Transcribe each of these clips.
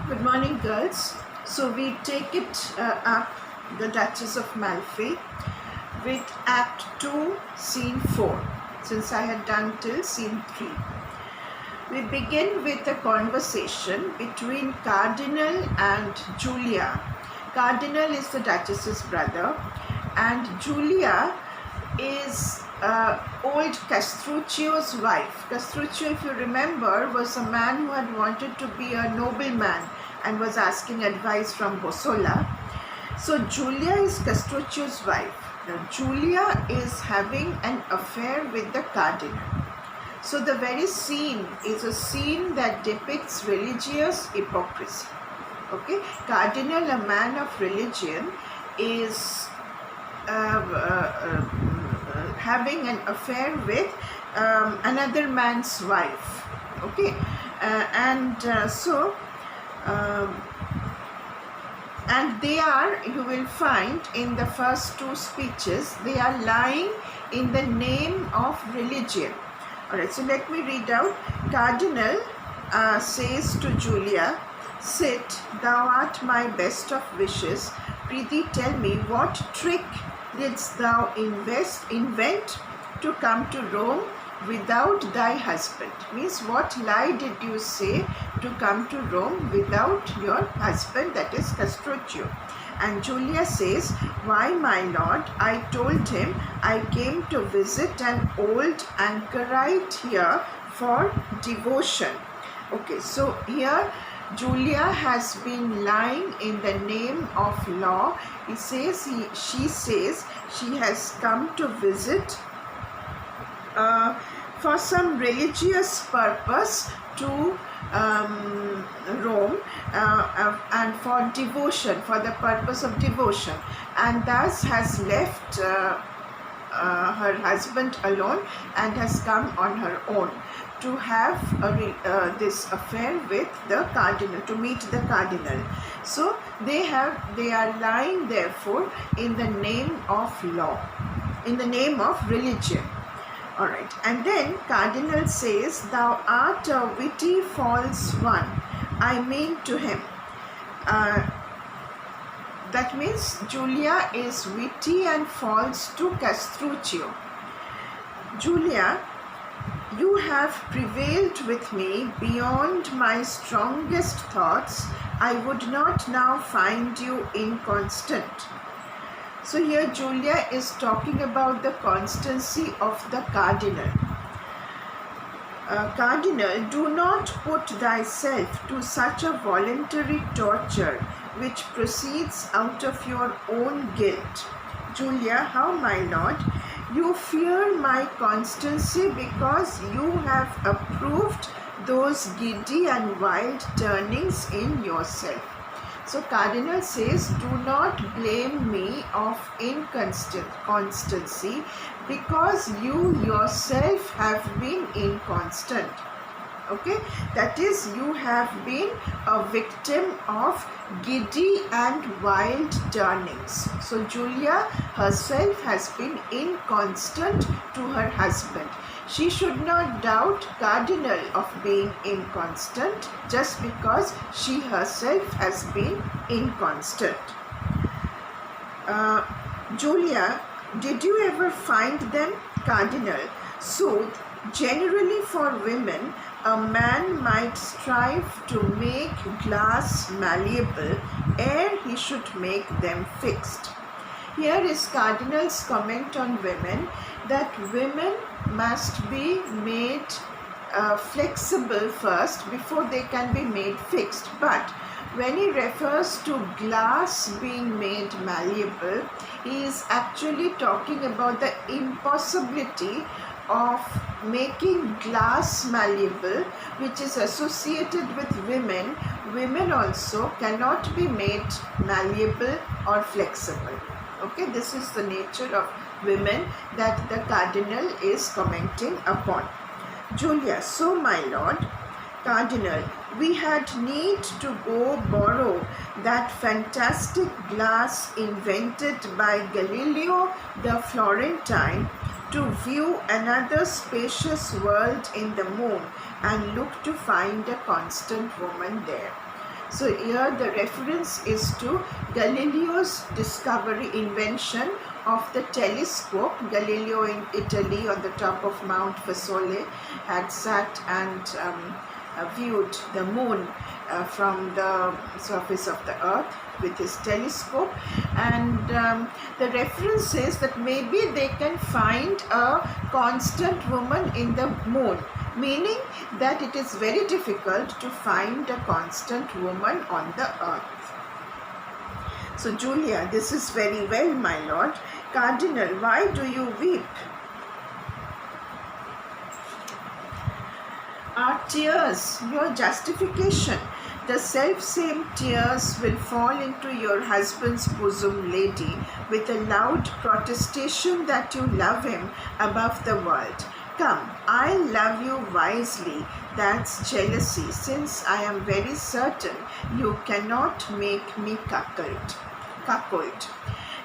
Good morning, girls. So we take it up the Duchess of Malfi with Act 2, Scene 4, since I had done till Scene 3. We begin with a conversation between Cardinal and Julia. Cardinal is the Duchess's brother, and Julia is old Castruccio's wife. Castruccio, if you remember, was a man who had wanted to be a nobleman and was asking advice from Bossola. So Julia is Castruccio's wife. Now Julia is having an affair with the cardinal. So the very scene is a scene that depicts religious hypocrisy. Okay, cardinal, a man of religion, is having an affair with another man's wife. Okay, and they are, you will find in the first two speeches, they are lying in the name of religion. Alright, so let me read out. Cardinal says to Julia, "Sit, thou art my best of wishes. Prithee tell me, what trick didst thou invent to come to Rome without thy husband?" Means, what lie did you say to come to Rome without your husband, that is Castruccio? And Julia says, "Why, my lord, I told him I came to visit an old anchorite here for devotion." Okay, so here Julia has been lying in the name of law. She says she has come to visit for some religious purpose to Rome and for devotion, for the purpose of devotion, and thus has left her husband alone and has come on her own to have this affair with the cardinal, to meet the cardinal. So they are lying therefore in the name of law, in the name of religion. Alright, and then Cardinal says, "Thou art a witty false one, I mean to him." That means Julia is witty and false to Castruccio. "Julia, you have prevailed with me beyond my strongest thoughts. I would not now find you inconstant." So here Julia is talking about the constancy of the cardinal. "Cardinal, do not put thyself to such a voluntary torture which proceeds out of your own guilt." "Julia, how, my lord? You fear my constancy because you have approved those giddy and wild turnings in yourself." So Cardinal says, "Do not blame me of inconstancy because you yourself have been inconstant." Okay, that is, you have been a victim of giddy and wild turnings. So Julia herself has been inconstant to her husband. She should not doubt Cardinal of being inconstant just because she herself has been inconstant. "Julia, did you ever find them?" Cardinal, "Sooth, generally for women, a man might strive to make glass malleable ere he should make them fixed." Here is Cardinal's comment on women, that women must be made flexible first before they can be made fixed. But when he refers to glass being made malleable, he is actually talking about the impossibility of making glass malleable, which is associated with women. Women also cannot be made malleable or flexible. Okay, this is the nature of women that the cardinal is commenting upon. "Julia, so my lord." Cardinal, "We had need to go borrow that fantastic glass invented by Galileo the Florentine to view another spacious world in the moon and look to find a constant woman there." So here the reference is to Galileo's invention of the telescope. Galileo in Italy on the top of Mount Fasole had sat and viewed the moon from the surface of the earth with his telescope, and the reference says that maybe they can find a constant woman in the moon, meaning that it is very difficult to find a constant woman on the earth. So Julia, this is very well, my lord. Cardinal, why do you weep? Are tears your justification? The self-same tears will fall into your husband's bosom, lady, with a loud protestation that you love him above the world. Come, I love you wisely. That's jealousy, since I am very certain you cannot make me cuckold.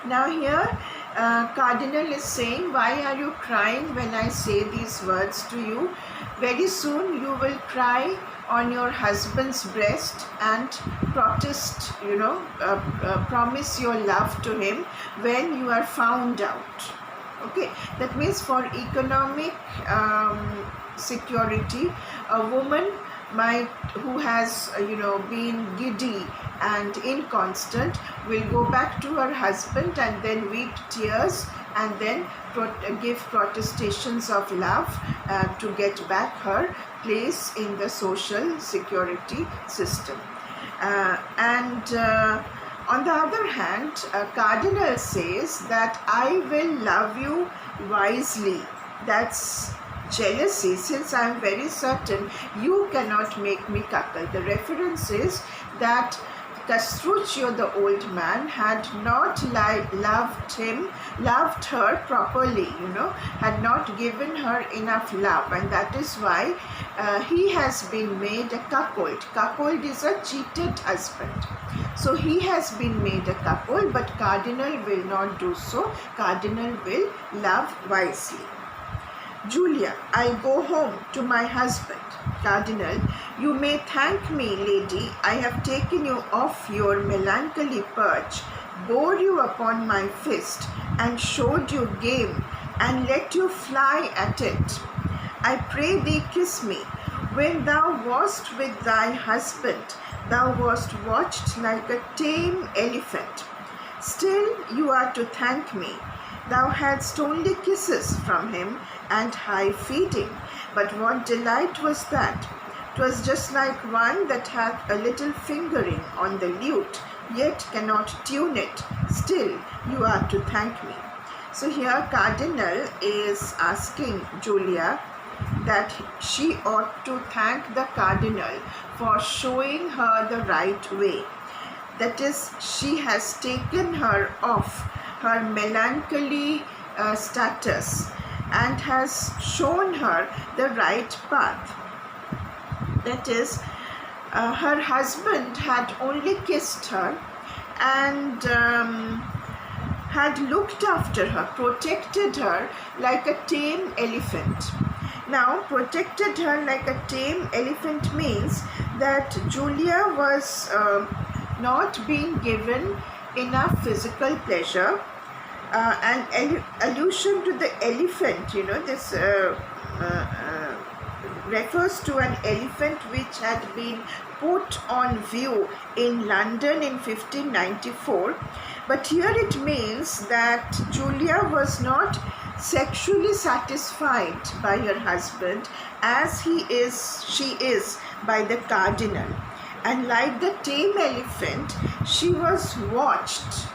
Now here, Cardinal is saying, why are you crying when I say these words to you? Very soon you will cry on your husband's breast and protest, promise your love to him when you are found out. Okay, that means for economic security, a woman who has been giddy and inconstant will go back to her husband and then weep tears and then give protestations of love to get back her place in the social security system. On the other hand, Cardinal says that I will love you wisely. That's jealousy, since I am very certain you cannot make me cuckold. The reference is that Castruccio, the old man, had not loved her properly, had not given her enough love, and that is why he has been made a cuckold. Cuckold is a cheated husband. So he has been made a cuckold, but Cardinal will not do so. Cardinal will love wisely. Julia, I go home to my husband. Cardinal, you may thank me, lady. I have taken you off your melancholy perch, bore you upon my fist, and showed you game, and let you fly at it. I pray thee kiss me. When thou wast with thy husband, thou wast watched like a tame elephant. Still you are to thank me. Thou hadst only kisses from him and high feeding. But what delight was that? 'Twas just like one that hath a little fingering on the lute, yet cannot tune it. Still you are to thank me. So here Cardinal is asking Julia that she ought to thank the Cardinal for showing her the right way. That is, she has taken her off her melancholy status and has shown her the right path. That is, her husband had only kissed her and had looked after her, protected her like a tame elephant. Now, protected her like a tame elephant means that Julia was not being given enough physical pleasure. An allusion to the elephant, this refers to an elephant which had been put on view in London in 1594. But here it means that Julia was not sexually satisfied by her husband as she is by the Cardinal. And like the tame elephant, she was watched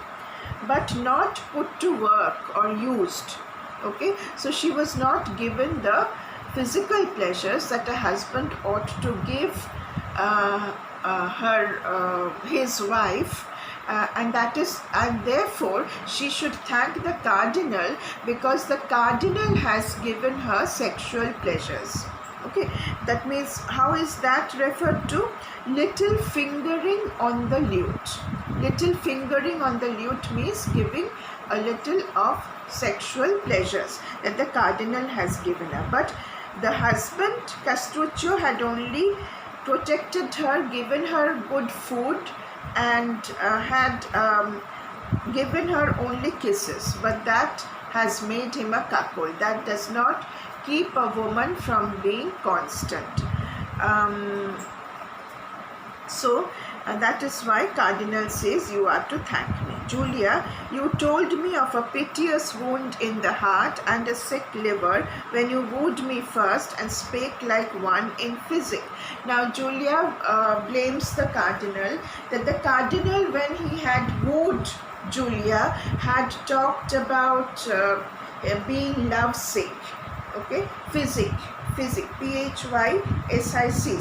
but not put to work or used. Okay, so she was not given the physical pleasures that a husband ought to give his wife, and therefore she should thank the Cardinal because the Cardinal has given her sexual pleasures. Okay, that means, how is that referred to? Little fingering on the lute. Little fingering on the lute means giving a little of sexual pleasures that the Cardinal has given her. But the husband, Castruccio, had only protected her, given her good food, and had given her only kisses. But that has made him a cuckold. That does not keep a woman from being constant. So that is why Cardinal says you are to thank me. Julia, you told me of a piteous wound in the heart and a sick liver when you wooed me first and spake like one in physic. Now Julia blames the Cardinal, that the Cardinal, when he had wooed Julia, had talked about being lovesick. Okay, physic, Physic,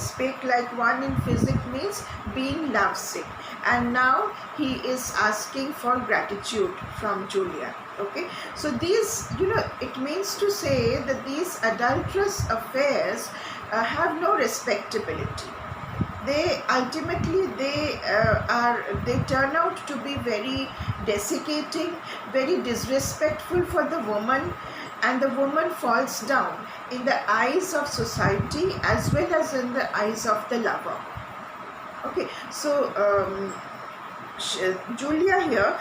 spake like one in physic means being lovesick, and now he is asking for gratitude from Julia. Okay, so these, it means to say that these adulterous affairs have no respectability. They ultimately they turn out to be very desiccating, very disrespectful for the woman, and the woman falls down in the eyes of society as well as in the eyes of the lover. Okay, so Julia here,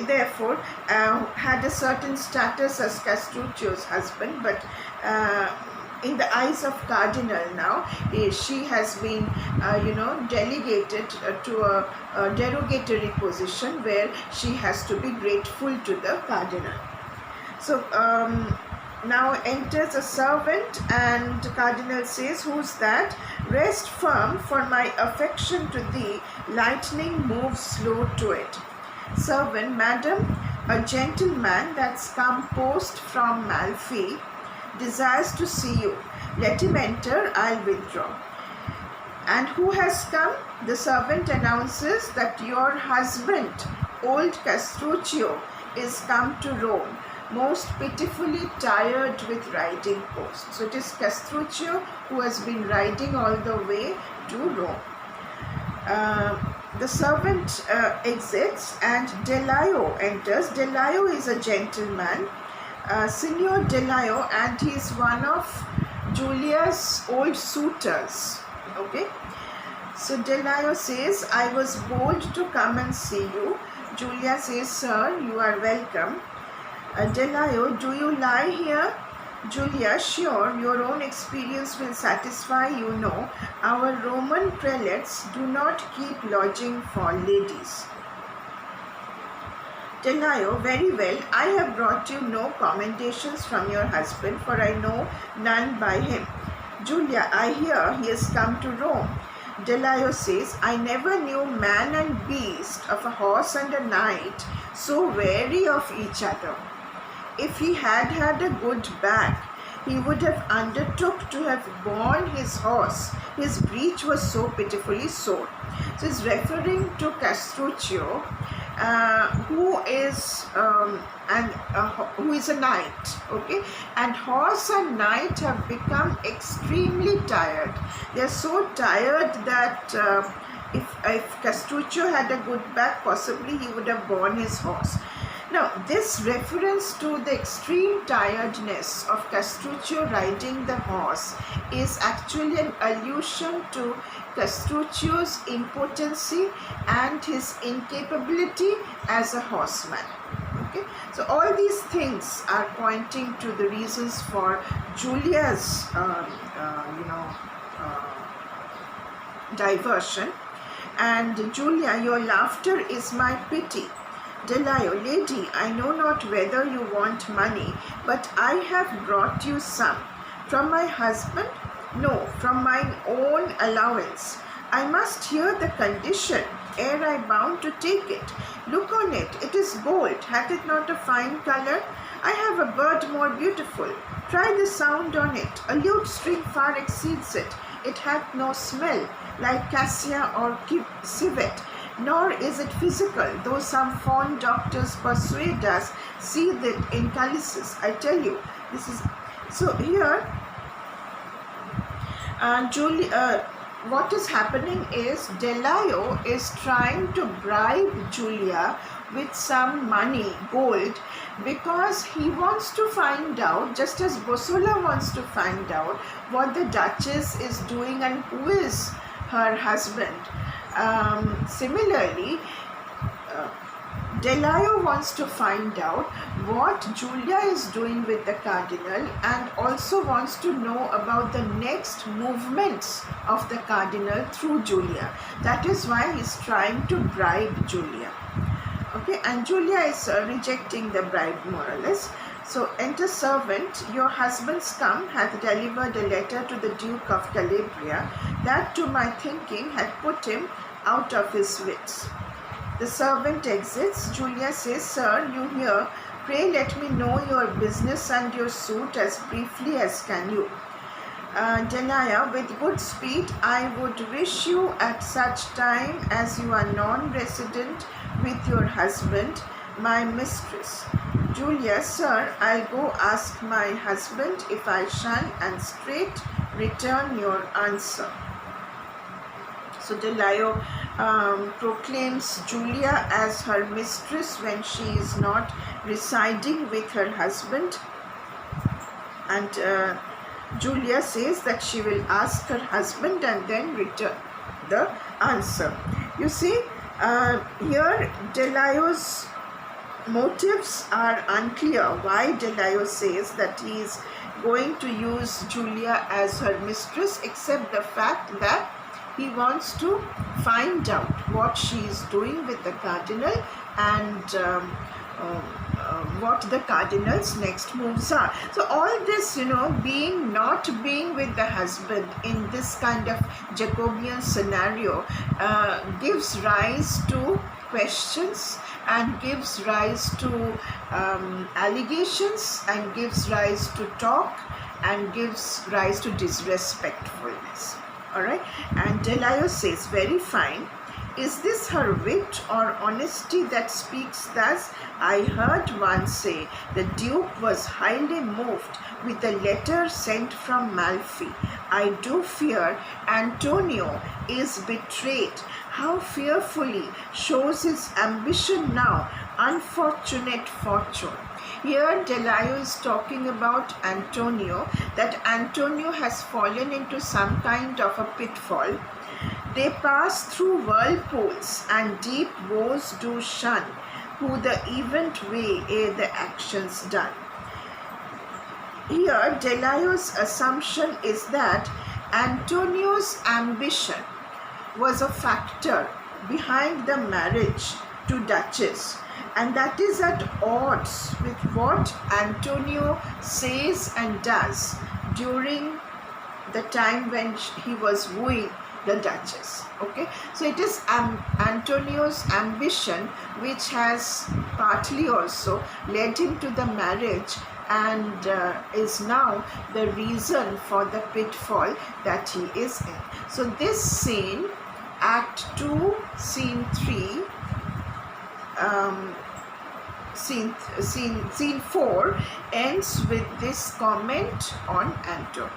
therefore, had a certain status as Castruccio's husband, but in the eyes of Cardinal now, she has been, delegated to a derogatory position where she has to be grateful to the Cardinal. So now enters a servant, and Cardinal says, "Who's that? Rest firm, for my affection to thee, lightning moves slow to it." Servant, "Madam, a gentleman that's come post from Malfi desires to see you. Let him enter, I'll withdraw." "And who has come?" The servant announces that your husband, old Castruccio, is come to Rome, most pitifully tired with riding post. So it is Castruccio who has been riding all the way to Rome. The servant exits, and Delio enters. Delio is a gentleman, Signor Delio, and he is one of Julia's old suitors. Okay, so Delio says, "I was bold to come and see you." Julia says, "Sir, you are welcome." Delio, "Do you lie here?" Julia, "Sure, your own experience will satisfy you. Know our Roman prelates do not keep lodging for ladies." Delio, "Very well, I have brought you no commendations from your husband, for I know none by him." Julia, "I hear he has come to Rome." Delio says, "I never knew man and beast, of a horse and a knight, so wary of each other. If he had had a good back, he would have undertook to have borne his horse. His breech was so pitifully sore." So he's referring to Castruccio, who is who is a knight. Okay, and horse and knight have become extremely tired. They are so tired that if Castruccio had a good back, possibly he would have borne his horse. Now, this reference to the extreme tiredness of Castruccio riding the horse is actually an allusion to Castruccio's impotency and his incapability as a horseman. Okay, so all these things are pointing to the reasons for Julia's, diversion. And Julia, "Your laughter is my pity." Delio, "Lady, I know not whether you want money, but I have brought you some." "From my husband?" "No, from mine own allowance." "I must hear the condition, ere I bound to take it." "Look on it, it is gold. Hath it not a fine colour?" "I have a bird more beautiful." "Try the sound on it. A lute string far exceeds it. It hath no smell, like cassia or civet. Nor is it physical, though some fond doctors persuade us. See that in Callisis. I tell you, this is..." So here, what is happening is Delio is trying to bribe Julia with some money, gold, because he wants to find out, just as Bosola wants to find out what the Duchess is doing and who is her husband. Similarly, uh, Delio wants to find out what Julia is doing with the cardinal, and also wants to know about the next movements of the cardinal through Julia. That is why he's trying to bribe Julia. Okay, and Julia is rejecting the bribe more or less. So, enter servant, your husband's come, hath delivered a letter to the Duke of Calabria, that to my thinking had put him out of his wits. The servant exits. Julia says, Sir, you hear, pray let me know your business and your suit as briefly as can you. Delia, with good speed, I would wish you at such time as you are non-resident with your husband, my mistress. Julia, Sir, I'll go ask my husband if I shall, and straight return your answer. So Delio proclaims Julia as her mistress when she is not residing with her husband, and Julia says that she will ask her husband and then return the answer. You see, here Delio's motives are unclear. Why Delio says that he is going to use Julia as her mistress, except the fact that he wants to find out what she is doing with the cardinal, and what the cardinal's next moves are. So all this, not being with the husband in this kind of Jacobean scenario gives rise to questions, and gives rise to allegations, and gives rise to talk, and gives rise to disrespectfulness. Alright, and Delio says, very fine. Is this her wit or honesty that speaks thus? I heard one say the Duke was highly moved with a letter sent from Malfi. I do fear Antonio is betrayed. How fearfully shows his ambition now, unfortunate fortune. Here Delio is talking about Antonio, that Antonio has fallen into some kind of a pitfall. They pass through whirlpools, and deep woes do shun, who the event way ere the actions done. Here Delio's assumption is that Antonio's ambition was a factor behind the marriage to Duchess, and that is at odds with what Antonio says and does during the time when he was wooing the Duchess. Okay, so it is Antonio's ambition which has partly also led him to the marriage, and is now the reason for the pitfall that he is in. So this scene, Act 2, Scene 3, Scene 4 ends with this comment on Antonio.